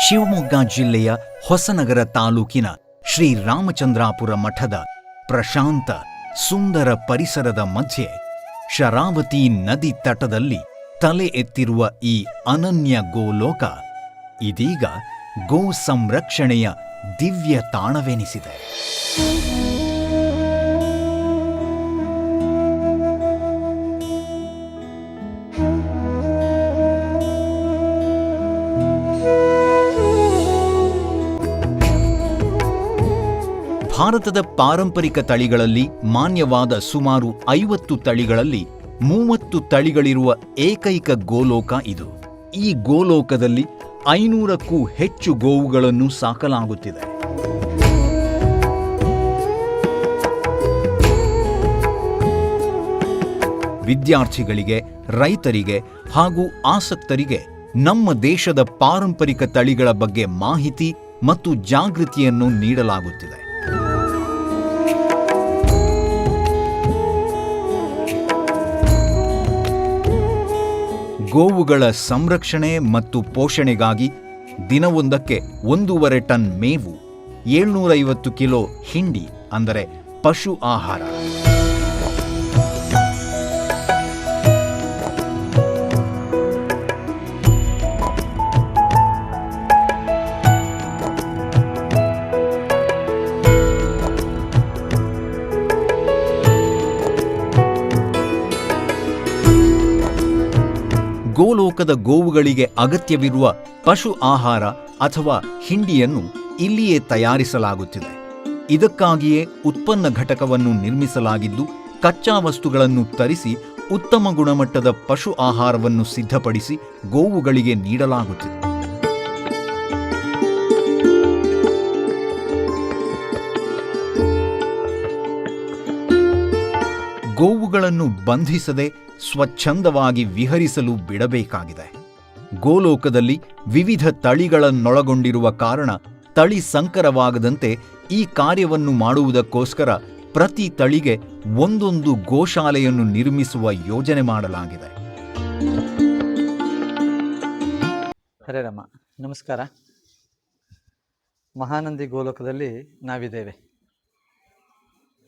ಶಿವಮೊಗ್ಗ ಜಿಲ್ಲೆಯ ಹೊಸನಗರ ತಾಲೂಕಿನ ಶ್ರೀ ರಾಮಚಂದ್ರಾಪುರ ಮಠದ ಪ್ರಶಾಂತ ಸುಂದರ ಪರಿಸರದ ಮಧ್ಯೆ ಶರಾವತಿ ನದಿ ತಟದಲ್ಲಿ ತಲೆ ಎತ್ತಿರುವ ಈ ಅನನ್ಯ ಗೋಲೋಕ ಇದೀಗ ಗೋ ಸಂರಕ್ಷಣೆಯ ದಿವ್ಯ ತಾಣವೆನಿಸಿದೆ. ಭಾರತದ ಪಾರಂಪರಿಕ ತಳಿಗಳಲ್ಲಿ ಮಾನ್ಯವಾದ ಸುಮಾರು 50 ತಳಿಗಳಲ್ಲಿ 30 ತಳಿಗಳಿರುವ ಏಕೈಕ ಗೋಲೋಕ ಇದು. ಈ ಗೋಲೋಕದಲ್ಲಿ 500ಕ್ಕೂ ಹೆಚ್ಚು ಗೋವುಗಳನ್ನು ಸಾಕಲಾಗುತ್ತಿದೆ. ವಿದ್ಯಾರ್ಥಿಗಳಿಗೆ, ರೈತರಿಗೆ ಹಾಗೂ ಆಸಕ್ತರಿಗೆ ನಮ್ಮ ದೇಶದ ಪಾರಂಪರಿಕ ತಳಿಗಳ ಬಗ್ಗೆ ಮಾಹಿತಿ ಮತ್ತು ಜಾಗೃತಿಯನ್ನು ನೀಡಲಾಗುತ್ತಿದೆ. ಗೋವುಗಳ ಸಂರಕ್ಷಣೆ ಮತ್ತು ಪೋಷಣೆಗಾಗಿ ದಿನವೊಂದಕ್ಕೆ 1.5 ಟನ್ ಮೇವು, 750 ಕಿಲೋ ಹಿಂಡಿ ಅಂದರೆ ಪಶು ಆಹಾರ, ಗೋಲೋಕದ ಗೋವುಗಳಿಗೆ ಅಗತ್ಯವಿರುವ ಪಶು ಆಹಾರ ಅಥವಾ ಹಿಂಡಿಯನ್ನು ಇಲ್ಲಿಯೇ ತಯಾರಿಸಲಾಗುತ್ತಿದೆ. ಇದಕ್ಕಾಗಿಯೇ ಉತ್ಪನ್ನ ಘಟಕವನ್ನು ನಿರ್ಮಿಸಲಾಗಿದ್ದು, ಕಚ್ಚಾ ವಸ್ತುಗಳನ್ನು ತರಿಸಿ ಉತ್ತಮ ಗುಣಮಟ್ಟದ ಪಶು ಆಹಾರವನ್ನು ಸಿದ್ಧಪಡಿಸಿ ಗೋವುಗಳಿಗೆ ನೀಡಲಾಗುತ್ತಿದೆ. ಗೋವುಗಳನ್ನು ಬಂಧಿಸದೆ ಸ್ವಚ್ಛಂದವಾಗಿ ವಿಹರಿಸಲು ಬಿಡಬೇಕಾಗಿದೆ. ಗೋಲೋಕದಲ್ಲಿ ವಿವಿಧ ತಳಿಗಳನ್ನೊಳಗೊಂಡಿರುವ ಕಾರಣ ತಳಿ ಸಂಕರವಾಗದಂತೆ ಈ ಕಾರ್ಯವನ್ನು ಮಾಡುವುದಕ್ಕೋಸ್ಕರ ಪ್ರತಿ ತಳಿಗೆ ಒಂದೊಂದು ಗೋಶಾಲೆಯನ್ನು ನಿರ್ಮಿಸುವ ಯೋಜನೆ ಮಾಡಲಾಗಿದೆ. ಹರೇ ರಾಮ, ನಮಸ್ಕಾರ. ಮಹಾನಂದಿ ಗೋಲೋಕದಲ್ಲಿ ನಾವಿದ್ದೇವೆ.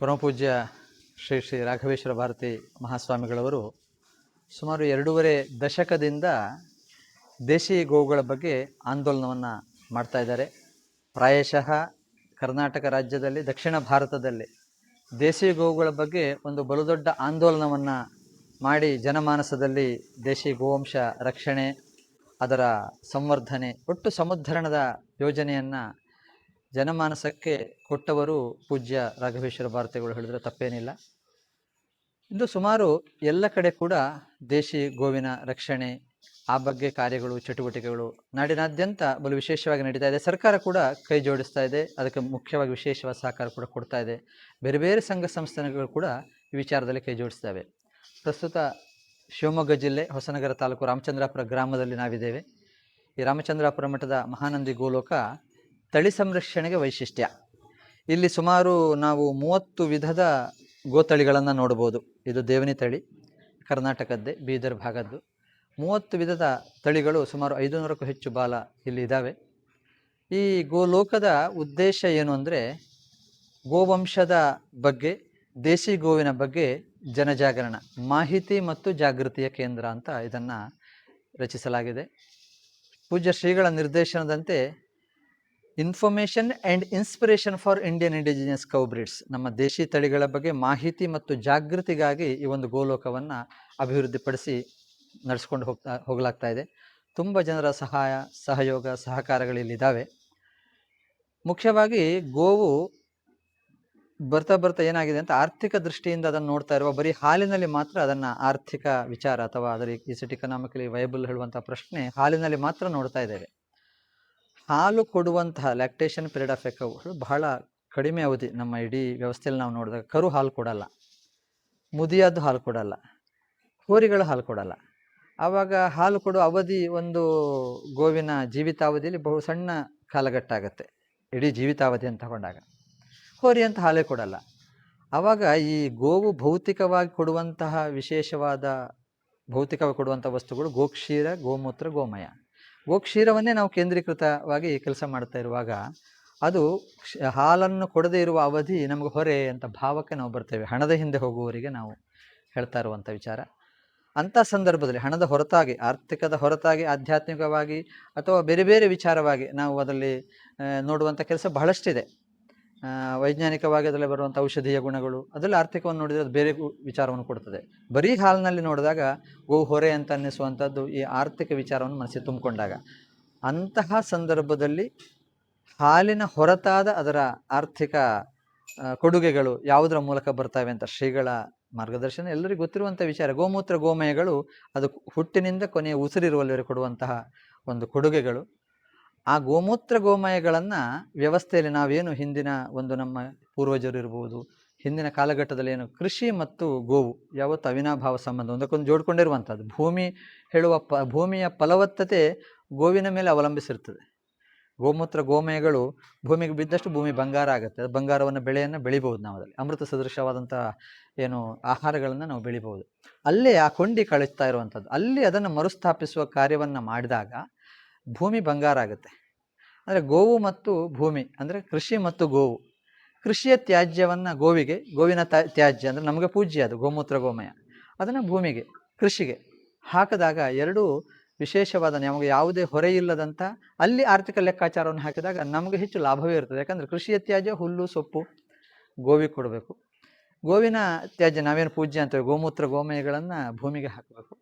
ಪರಮಪೂಜ್ಯ ಶ್ರೀ ಶ್ರೀ ರಾಘವೇಶ್ವರ ಭಾರತಿ ಮಹಾಸ್ವಾಮಿಗಳವರು ಸುಮಾರು 2.5 ದಶಕದಿಂದ ದೇಶಿ ಗೋವುಗಳ ಬಗ್ಗೆ ಆಂದೋಲನವನ್ನು ಮಾಡ್ತಾ ಇದ್ದಾರೆ. ಪ್ರಾಯಶಃ ಕರ್ನಾಟಕ ರಾಜ್ಯದಲ್ಲಿ, ದಕ್ಷಿಣ ಭಾರತದಲ್ಲಿ ದೇಶಿ ಗೋವುಗಳ ಬಗ್ಗೆ ಒಂದು ಬಲುದೊಡ್ಡ ಆಂದೋಲನವನ್ನು ಮಾಡಿ ಜನಮಾನಸದಲ್ಲಿ ದೇಶಿ ಗೋವಂಶ ರಕ್ಷಣೆ, ಅದರ ಸಂವರ್ಧನೆ, ಒಟ್ಟು ಸಮುದ್ಧರಣದ ಯೋಜನೆಯನ್ನು ಜನಮಾನಸಕ್ಕೆ ಕೊಟ್ಟವರು ಪೂಜ್ಯ ರಾಘವೇಶ್ವರ ಭಾರತಿಗಳು ಹೇಳಿದ್ರೆ ತಪ್ಪೇನಿಲ್ಲ. ಇಂದು ಸುಮಾರು ಎಲ್ಲ ಕಡೆ ಕೂಡ ದೇಶಿ ಗೋವಿನ ರಕ್ಷಣೆ, ಆ ಬಗ್ಗೆ ಕಾರ್ಯಗಳು, ಚಟುವಟಿಕೆಗಳು ನಾಡಿನಾದ್ಯಂತ ಬಲು ವಿಶೇಷವಾಗಿ ನಡೀತಾ ಇದೆ. ಸರ್ಕಾರ ಕೂಡ ಕೈ ಜೋಡಿಸ್ತಾ ಇದೆ, ಅದಕ್ಕೆ ಮುಖ್ಯವಾಗಿ ವಿಶೇಷವಾದ ಸಹಕಾರ ಕೂಡ ಕೊಡ್ತಾ ಇದೆ. ಬೇರೆ ಬೇರೆ ಸಂಘ ಸಂಸ್ಥೆಗಳು ಕೂಡ ಈ ವಿಚಾರದಲ್ಲಿ ಕೈ ಜೋಡಿಸ್ತವೆ. ಪ್ರಸ್ತುತ ಶಿವಮೊಗ್ಗ ಜಿಲ್ಲೆ ಹೊಸನಗರ ತಾಲೂಕು ರಾಮಚಂದ್ರಾಪುರ ಗ್ರಾಮದಲ್ಲಿ ನಾವಿದ್ದೇವೆ. ಈ ರಾಮಚಂದ್ರಾಪುರ ಮಠದ ಮಹಾನಂದಿ ಗೋಲೋಕ ತಳಿ ಸಂರಕ್ಷಣೆಗೆ ವೈಶಿಷ್ಟ್ಯ. ಇಲ್ಲಿ ಸುಮಾರು ನಾವು 30 ವಿಧದ ಗೋತಳಿಗಳನ್ನು ನೋಡ್ಬೋದು. ಇದು ದೇವನಿ ತಳಿ, ಕರ್ನಾಟಕದ್ದೇ, ಬೀದರ್ ಭಾಗದ್ದು. 30 ವಿಧದ ತಳಿಗಳು, ಸುಮಾರು 500ಕ್ಕೂ ಹೆಚ್ಚು ಬಾಲ ಇಲ್ಲಿ ಇದ್ದಾವೆ. ಈ ಗೋಲೋಕದ ಉದ್ದೇಶ ಏನು ಅಂದರೆ, ಗೋವಂಶದ ಬಗ್ಗೆ, ದೇಶಿ ಗೋವಿನ ಬಗ್ಗೆ ಜನಜಾಗರಣ, ಮಾಹಿತಿ ಮತ್ತು ಜಾಗೃತಿಯ ಕೇಂದ್ರ ಅಂತ ಇದನ್ನು ರಚಿಸಲಾಗಿದೆ. ಪೂಜ್ಯ ಶ್ರೀಗಳ ನಿರ್ದೇಶನದಂತೆ information and inspiration for Indian indigenous cow breeds, ನಮ್ಮ ದೇಶಿ ತಳಿಗಳ ಬಗ್ಗೆ ಮಾಹಿತಿ ಮತ್ತು ಜಾಗೃತಿಗಾಗಿ ಈ ಒಂದು ಗೋಲೋಕವನ್ನು ಅಭಿವೃದ್ಧಿಪಡಿಸಿ ನಡೆಸ್ಕೊಂಡು ಹೋಗಲಾಗ್ತಾ ಇದೆ. ತುಂಬ ಜನರ ಸಹಾಯ, ಸಹಯೋಗ, ಸಹಕಾರಗಳಿಲ್ಲಿದ್ದಾವೆ. ಮುಖ್ಯವಾಗಿ ಗೋವು ಬರ್ತಾ ಏನಾಗಿದೆ ಅಂತ ಆರ್ಥಿಕ ದೃಷ್ಟಿಯಿಂದ ಅದನ್ನು ನೋಡ್ತಾ ಇರುವ, ಬರೀ ಹಾಲಿನಲ್ಲಿ ಮಾತ್ರ ಅದನ್ನು ಆರ್ಥಿಕ ವಿಚಾರ ಅಥವಾ ಅದರ ಇಸ್ ಇಟ್ ಇಕನಾಮಿಕಲಿ ವಯಬಲ್ ಹೇಳುವಂಥ ಪ್ರಶ್ನೆ ಹಾಲಿನಲ್ಲಿ ಮಾತ್ರ ನೋಡ್ತಾ ಇದ್ದೇವೆ. ಹಾಲು ಕೊಡುವಂತಹ lactation period of A cow ಬಹಳ ಕಡಿಮೆ ಅವಧಿ. ನಮ್ಮ ಇಡೀ ವ್ಯವಸ್ಥೆಯಲ್ಲಿ ನಾವು ನೋಡಿದಾಗ ಕರು ಹಾಲು ಕೊಡಲ್ಲ, ಮುದಿಯಾದ್ದು ಹಾಲು ಕೊಡಲ್ಲ, ಹೋರಿಗಳು ಹಾಲು ಕೊಡಲ್ಲ. ಆವಾಗ ಹಾಲು ಕೊಡುವ ಅವಧಿ ಒಂದು ಗೋವಿನ ಜೀವಿತಾವಧಿಯಲ್ಲಿ ಬಹು ಸಣ್ಣ ಕಾಲಘಟ್ಟಾಗತ್ತೆ, ಇಡೀ ಜೀವಿತಾವಧಿ ಅಂತ ತಗೊಂಡಾಗ. ಹೋರಿ ಅಂತ ಹಾಲೇ ಕೊಡಲ್ಲ. ಆವಾಗ ಈ ಗೋವು ಭೌತಿಕವಾಗಿ ಕೊಡುವಂತಹ ವಿಶೇಷವಾದ ಭೌತಿಕವಾಗಿ ಕೊಡುವಂಥ ವಸ್ತುಗಳು ಗೋಕ್ಷೀರ, ಗೋಮೂತ್ರ, ಗೋಮಯ. ಗೋಕ್ಷೀರವನ್ನೇ ನಾವು ಕೇಂದ್ರೀಕೃತವಾಗಿ ಕೆಲಸ ಮಾಡ್ತಾ ಇರುವಾಗ ಅದು ಹಾಲನ್ನು ಕೊಡದೇ ಇರುವ ಅವಧಿ ನಮಗೆ ಹೊರೆ ಅಂತ ಭಾವಕ್ಕೆ ನಾವು ಬರ್ತೇವೆ. ಹಣದ ಹಿಂದೆ ಹೋಗುವವರಿಗೆ ನಾವು ಹೇಳ್ತಾ ಇರುವಂಥ ವಿಚಾರ. ಅಂಥ ಸಂದರ್ಭದಲ್ಲಿ ಹಣದ ಹೊರತಾಗಿ, ಆರ್ಥಿಕದ ಹೊರತಾಗಿ ಆಧ್ಯಾತ್ಮಿಕವಾಗಿ ಅಥವಾ ಬೇರೆ ಬೇರೆ ವಿಚಾರವಾಗಿ ನಾವು ಅದರಲ್ಲಿ ನೋಡುವಂಥ ಕೆಲಸ ಬಹಳಷ್ಟಿದೆ. ವೈಜ್ಞಾನಿಕವಾಗಿ ಅದರಲ್ಲಿ ಬರುವಂಥ ಔಷಧೀಯ ಗುಣಗಳು, ಅದರಲ್ಲಿ ಆರ್ಥಿಕವನ್ನು ನೋಡಿದರೆ ಅದು ಬೇರೆ ವಿಚಾರವನ್ನು ಕೊಡ್ತದೆ. ಬರೀ ಹಾಲಿನಲ್ಲಿ ನೋಡಿದಾಗ ಗೋವು ಹೊರೆ ಅಂತ ಅನ್ನಿಸುವಂಥದ್ದು ಈ ಆರ್ಥಿಕ ವಿಚಾರವನ್ನು ಮನಸ್ಸಿಗೆ ತುಂಬಿಕೊಂಡಾಗ, ಅಂತಹ ಸಂದರ್ಭದಲ್ಲಿ ಹಾಲಿನ ಹೊರತಾದ ಅದರ ಆರ್ಥಿಕ ಕೊಡುಗೆಗಳು ಯಾವುದರ ಮೂಲಕ ಬರ್ತವೆ ಅಂತ ಶ್ರೀಗಳ ಮಾರ್ಗದರ್ಶನ ಎಲ್ಲರಿಗೂ ಗೊತ್ತಿರುವಂಥ ವಿಚಾರ. ಗೋಮೂತ್ರ ಗೋಮಯಗಳು ಅದು ಹುಟ್ಟಿನಿಂದ ಕೊನೆಯ ಉಸಿರಿರುವಲ್ಲಿವರೆಗೆ ಕೊಡುವಂತಹ ಒಂದು ಕೊಡುಗೆಗಳು. ಆ ಗೋಮೂತ್ರ ಗೋಮಯಗಳನ್ನು ವ್ಯವಸ್ಥೆಯಲ್ಲಿ ನಾವೇನು ಹಿಂದಿನ ಒಂದು ನಮ್ಮ ಪೂರ್ವಜರು ಇರ್ಬೋದು, ಹಿಂದಿನ ಕಾಲಘಟ್ಟದಲ್ಲಿ ಏನು ಕೃಷಿ ಮತ್ತು ಗೋವು ಯಾವತ್ತು ಅವಿನಾಭಾವ ಸಂಬಂಧ ಒಂದಕ್ಕೊಂದು ಜೋಡ್ಕೊಂಡಿರುವಂಥದ್ದು. ಭೂಮಿ ಹೇಳುವ ಭೂಮಿಯ ಫಲವತ್ತತೆ ಗೋವಿನ ಮೇಲೆ ಅವಲಂಬಿಸಿರ್ತದೆ. ಗೋಮೂತ್ರ ಗೋಮಯಗಳು ಭೂಮಿಗೆ ಬಿದ್ದಷ್ಟು ಭೂಮಿ ಬಂಗಾರ ಆಗುತ್ತೆ. ಬಂಗಾರವನ್ನು ಬೆಳೆಯನ್ನು ಬೆಳಿಬೋದು. ನಾವು ಅದರಲ್ಲಿ ಅಮೃತ ಸದೃಶವಾದಂಥ ಏನು ಆಹಾರಗಳನ್ನು ನಾವು ಬೆಳಿಬೋದು. ಅಲ್ಲೇ ಆ ಕೊಂಡಿ ಕಳಿಸ್ತಾ ಇರುವಂಥದ್ದು, ಅಲ್ಲಿ ಅದನ್ನು ಮರುಸ್ಥಾಪಿಸುವ ಕಾರ್ಯವನ್ನು ಮಾಡಿದಾಗ ಭೂಮಿ ಬಂಗಾರ ಆಗುತ್ತೆ. ಅಂದರೆ ಗೋವು ಮತ್ತು ಭೂಮಿ ಅಂದರೆ ಕೃಷಿ ಮತ್ತು ಗೋವು, ಕೃಷಿಯ ತ್ಯಾಜ್ಯವನ್ನು ಗೋವಿಗೆ, ಗೋವಿನ ತ್ಯಾಜ್ಯ ಅಂದರೆ ನಮಗೆ ಪೂಜ್ಯ ಅದು ಗೋಮೂತ್ರ ಗೋಮಯ, ಅದನ್ನು ಭೂಮಿಗೆ ಕೃಷಿಗೆ ಹಾಕಿದಾಗ ಎರಡೂ ವಿಶೇಷವಾದ ನಮಗೆ ಯಾವುದೇ ಹೊರೆ ಇಲ್ಲದಂಥ ಅಲ್ಲಿ ಆರ್ಥಿಕ ಲೆಕ್ಕಾಚಾರವನ್ನು ಹಾಕಿದಾಗ ನಮಗೆ ಹೆಚ್ಚು ಲಾಭವೇ ಇರ್ತದೆ. ಯಾಕಂದರೆ ಕೃಷಿಯ ತ್ಯಾಜ್ಯ ಹುಲ್ಲು ಸೊಪ್ಪು ಗೋವಿಗೆ ಕೊಡಬೇಕು, ಗೋವಿನ ತ್ಯಾಜ್ಯ ನಾವೇನು ಪೂಜ್ಯ ಅಂತೇವೆ ಗೋಮೂತ್ರ ಗೋಮಯಗಳನ್ನು ಭೂಮಿಗೆ ಹಾಕಬೇಕು.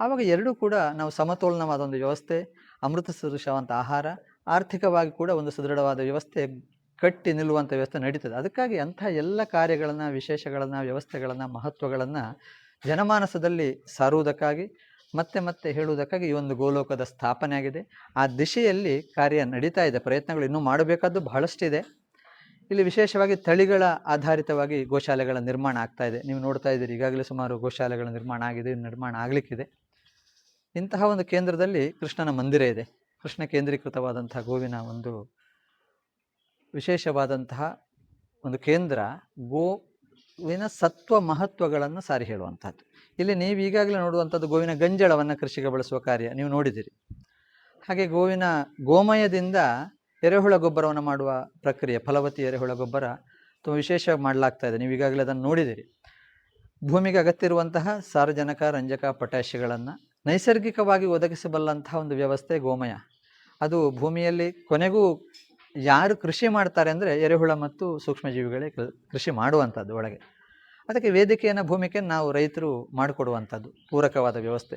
ಆವಾಗ ಎರಡೂ ಕೂಡ ನಾವು ಸಮತೋಲನವಾದ ಒಂದು ವ್ಯವಸ್ಥೆ, ಅಮೃತ ಸದೃಶವಂಥ ಆಹಾರ, ಆರ್ಥಿಕವಾಗಿ ಕೂಡ ಒಂದು ಸದೃಢವಾದ ವ್ಯವಸ್ಥೆ, ಕಟ್ಟಿ ನಿಲ್ಲುವಂಥ ವ್ಯವಸ್ಥೆ ನಡೀತದೆ. ಅದಕ್ಕಾಗಿ ಅಂಥ ಎಲ್ಲ ಕಾರ್ಯಗಳನ್ನು, ವಿಶೇಷಗಳನ್ನು, ವ್ಯವಸ್ಥೆಗಳನ್ನು, ಮಹತ್ವಗಳನ್ನು ಜನಮಾನಸದಲ್ಲಿ ಸಾರುವುದಕ್ಕಾಗಿ ಮತ್ತೆ ಮತ್ತೆ ಹೇಳುವುದಕ್ಕಾಗಿ ಈ ಒಂದು ಗೋಲೋಕದ ಸ್ಥಾಪನೆ ಆಗಿದೆ. ಆ ದಿಶೆಯಲ್ಲಿ ಕಾರ್ಯ ನಡೀತಾ ಇದೆ. ಪ್ರಯತ್ನಗಳು ಇನ್ನೂ ಮಾಡಬೇಕಾದ್ದು ಬಹಳಷ್ಟಿದೆ. ಇಲ್ಲಿ ವಿಶೇಷವಾಗಿ ತಳಿಗಳ ಆಧಾರಿತವಾಗಿ ಗೋಶಾಲೆಗಳ ನಿರ್ಮಾಣ ಆಗ್ತಾ ಇದೆ. ನೀವು ನೋಡ್ತಾ ಇದ್ದೀರಿ, ಈಗಾಗಲೇ ಸುಮಾರು ಗೋಶಾಲೆಗಳ ನಿರ್ಮಾಣ ಆಗಿದೆ, ನಿರ್ಮಾಣ ಆಗಲಿಕ್ಕಿದೆ. ಇಂತಹ ಒಂದು ಕೇಂದ್ರದಲ್ಲಿ ಕೃಷ್ಣನ ಮಂದಿರ ಇದೆ. ಕೃಷ್ಣ ಕೇಂದ್ರೀಕೃತವಾದಂತಹ ಗೋವಿನ ಒಂದು ವಿಶೇಷವಾದಂತಹ ಒಂದು ಕೇಂದ್ರ, ಗೋವಿನ ಸತ್ವ ಮಹತ್ವಗಳನ್ನು ಸಾರಿ ಹೇಳುವಂಥದ್ದು. ಇಲ್ಲಿ ನೀವು ಈಗಾಗಲೇ ನೋಡುವಂಥದ್ದು ಗೋವಿನ ಗಂಜಳವನ್ನು ಕೃಷಿಗೆ ಬಳಸುವ ಕಾರ್ಯ ನೀವು ನೋಡಿದ್ದೀರಿ. ಹಾಗೆ ಗೋವಿನ ಗೋಮಯದಿಂದ ಎರೆಹುಳ ಗೊಬ್ಬರವನ್ನು ಮಾಡುವ ಪ್ರಕ್ರಿಯೆ, ಫಲವತಿ ಎರೆಹುಳ ಗೊಬ್ಬರ ತುಂಬ ವಿಶೇಷವಾಗಿ ಮಾಡಲಾಗ್ತಾ ಇದೆ. ನೀವು ಈಗಾಗಲೇ ಅದನ್ನು ನೋಡಿದ್ದೀರಿ. ಭೂಮಿಗೆ ಅಗತ್ಯ ಇರುವಂತಹ ಸಾರಜನಕ, ರಂಜಕ, ಪೊಟ್ಯಾಷಿಯಗಳನ್ನು ನೈಸರ್ಗಿಕವಾಗಿ ಒದಗಿಸಬಲ್ಲಂತಹ ಒಂದು ವ್ಯವಸ್ಥೆ ಗೋಮಯ. ಅದು ಭೂಮಿಯಲ್ಲಿ ಕೊನೆಗೂ ಯಾರು ಕೃಷಿ ಮಾಡ್ತಾರೆ ಅಂದರೆ ಎರೆಹುಳ ಮತ್ತು ಸೂಕ್ಷ್ಮಜೀವಿಗಳೇ ಕೃಷಿ ಮಾಡುವಂಥದ್ದು ಒಳಗೆ. ಅದಕ್ಕೆ ವೇದಿಕೆಯನ್ನು, ಭೂಮಿಕೆಯನ್ನು ನಾವು ರೈತರು ಮಾಡಿಕೊಡುವಂಥದ್ದು ಪೂರಕವಾದ ವ್ಯವಸ್ಥೆ.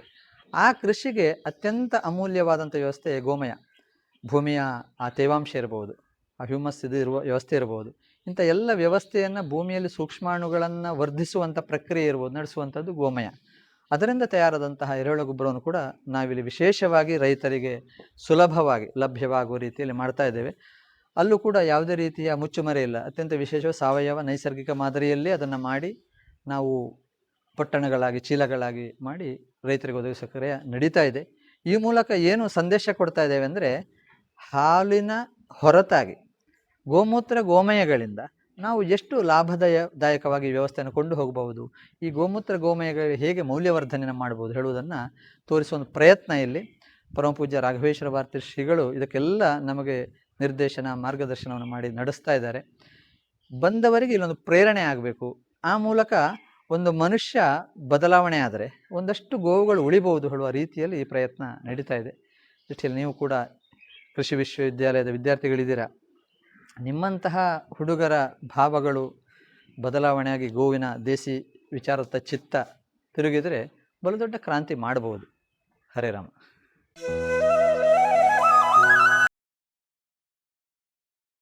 ಆ ಕೃಷಿಗೆ ಅತ್ಯಂತ ಅಮೂಲ್ಯವಾದಂಥ ವ್ಯವಸ್ಥೆ ಗೋಮಯ. ಭೂಮಿಯ ಆ ತೇವಾಂಶ ಇರ್ಬೋದು, ಆ ಹ್ಯೂಮಸ್ ಇದು ಇರುವ ವ್ಯವಸ್ಥೆ ಇರ್ಬೋದು, ಇಂಥ ಎಲ್ಲ ವ್ಯವಸ್ಥೆಯನ್ನು ಭೂಮಿಯಲ್ಲಿ ಸೂಕ್ಷ್ಮಾಣುಗಳನ್ನು ವರ್ಧಿಸುವಂಥ ಪ್ರಕ್ರಿಯೆ ಇರ್ಬೋದು, ನಡೆಸುವಂಥದ್ದು ಗೋಮಯ. ಅದರಿಂದ ತಯಾರಾದಂತಹ ಎರೆಹುಳ ಗೊಬ್ಬರವನ್ನು ಕೂಡ ನಾವಿಲ್ಲಿ ವಿಶೇಷವಾಗಿ ರೈತರಿಗೆ ಸುಲಭವಾಗಿ ಲಭ್ಯವಾಗುವ ರೀತಿಯಲ್ಲಿ ಮಾಡ್ತಾ ಇದ್ದೇವೆ. ಅಲ್ಲೂ ಕೂಡ ಯಾವುದೇ ರೀತಿಯ ಮುಚ್ಚುಮರೆ ಇಲ್ಲ. ಅತ್ಯಂತ ವಿಶೇಷ ಸಾವಯವ ನೈಸರ್ಗಿಕ ಮಾದರಿಯಲ್ಲೇ ಅದನ್ನು ಮಾಡಿ ನಾವು ಪೊಟ್ಟಣಗಳಾಗಿ, ಚೀಲಗಳಾಗಿ ಮಾಡಿ ರೈತರಿಗೆ ಒದಗಿಸೋ ಕಾರ್ಯ ನಡೀತಾ ಇದೆ. ಈ ಮೂಲಕ ಏನು ಸಂದೇಶ ಕೊಡ್ತಾ ಇದ್ದೇವೆ ಅಂದರೆ, ಹಾಲಿನ ಹೊರತಾಗಿ ಗೋಮೂತ್ರ ಗೋಮಯಗಳಿಂದ ನಾವು ಎಷ್ಟು ಲಾಭದಾಯಕವಾಗಿ ವ್ಯವಸ್ಥೆಯನ್ನು ಕೊಂಡು ಹೋಗಬಹುದು, ಈ ಗೋಮೂತ್ರ ಗೋಮಯಗಳಿಗೆ ಹೇಗೆ ಮೌಲ್ಯವರ್ಧನೆ ಮಾಡ್ಬೋದು ಹೇಳುವುದನ್ನು ತೋರಿಸುವ ಒಂದು ಪ್ರಯತ್ನ ಇಲ್ಲಿ ಪರಮಪೂಜ್ಯ ರಾಘವೇಶ್ವರ ಭಾರತಿ ಶ್ರೀಗಳು ಇದಕ್ಕೆಲ್ಲ ನಮಗೆ ನಿರ್ದೇಶನ, ಮಾರ್ಗದರ್ಶನವನ್ನು ಮಾಡಿ ನಡೆಸ್ತಾ ಇದ್ದಾರೆ. ಬಂದವರಿಗೆ ಇಲ್ಲೊಂದು ಪ್ರೇರಣೆ ಆಗಬೇಕು. ಆ ಮೂಲಕ ಒಂದು ಮನುಷ್ಯ ಬದಲಾವಣೆ ಆದರೆ ಒಂದಷ್ಟು ಗೋವುಗಳು ಉಳಿಬಹುದು ಹೇಳುವ ರೀತಿಯಲ್ಲಿ ಈ ಪ್ರಯತ್ನ ನಡೀತಾ ಇದೆ. ದೃಷ್ಟಿಯಲ್ಲಿ ನೀವು ಕೂಡ ಕೃಷಿ ವಿಶ್ವವಿದ್ಯಾಲಯದ ವಿದ್ಯಾರ್ಥಿಗಳಿದ್ದೀರಾ. ನಿಮ್ಮಂತಹ ಹುಡುಗರ ಭಾವಗಳು ಬದಲಾವಣೆಯಾಗಿ ಗೋವಿನ ದೇಸಿ ವಿಚಾರದ ಚಿತ್ತ ತಿರುಗಿದರೆ ಬಲು ದೊಡ್ಡ ಕ್ರಾಂತಿ ಮಾಡಬಹುದು. ಹರೇ ರಾಮ.